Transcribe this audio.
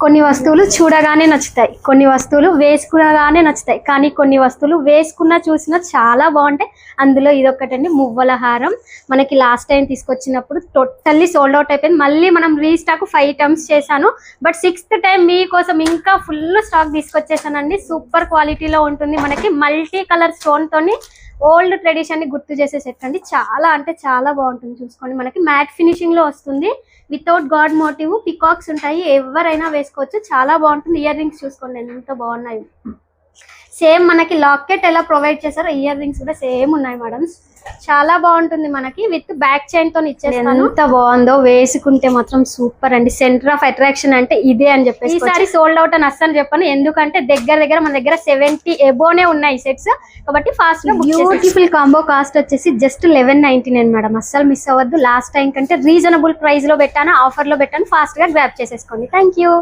కొన్ని వస్తువులు చూడగానే నచ్చుతాయి, కొన్ని వస్తువులు వేసుకునగానే నచ్చుతాయి, కానీ కొన్ని వస్తువులు వేసుకున్నా చూసినా చాలా బాగుంటాయి. అందులో ఇదొకటండి, మువ్వల హారం. మనకి లాస్ట్ టైం తీసుకొచ్చినప్పుడు టోటల్లీ సోల్డ్ అవుట్ అయిపోయింది. మళ్ళీ మనం రీస్టాక్ 5 టైమ్స్ చేశాను, బట్ 6th టైం మీకోసం ఇంకా ఫుల్ స్టాక్ తీసుకొచ్చేసానండి. సూపర్ క్వాలిటీలో ఉంటుంది, మనకి మల్టీ కలర్ స్టోన్ తోని ఓల్డ్ ట్రెడిషన్ ని గుర్తు చేసే సెట్ అండి. చాలా అంటే చాలా బాగుంటుంది. చూసుకోండి, మనకి మ్యాట్ ఫినిషింగ్ లో వస్తుంది. వితౌట్ గాడ్ మోటివ్ పికాక్స్ ఉంటాయి, ఎవరైనా వేసుకోవచ్చు. చాలా బాగుంటుంది. ఇయర్ రింగ్స్ చూసుకోండి ఎంత బాగున్నాయి. సేమ్ మనకి లాకెట్ ఎలా ప్రొవైడ్ చేశారో ఇయర్ రింగ్స్ కూడా సేమ్ ఉన్నాయి మేడం. చాలా బాగుంటుంది. మనకి విత్ బ్యాక్ చైన్ తో ఇచ్చేస్తాను. ఎంత బాగుందో, వేసుకుంటే మాత్రం సూపర్ అండి. సెంటర్ ఆఫ్ అట్రాక్షన్ అంటే ఇదే అని చెప్పేసి. ఈసారి సోల్డ్ అవుట్ అని అస్సలు చెప్పాను, ఎందుకంటే దగ్గర మన దగ్గర 70 ఎబోనే ఉన్నాయి సెట్స్, కాబట్టి ఫాస్ట్ గా. బ్యూటిఫుల్ కాంబో కాస్ట్ వచ్చేసి జస్ట్ 1199 మేడం. అస్సలు మిస్ అవ్వద్దు. లాస్ట్ టైం కంటే రీజనబుల్ ప్రైస్ లో పెట్టాను, ఆఫర్ లో పెట్టాను. ఫాస్ట్ గా గ్రాబ్ చేసేసుకోండి. Thank you.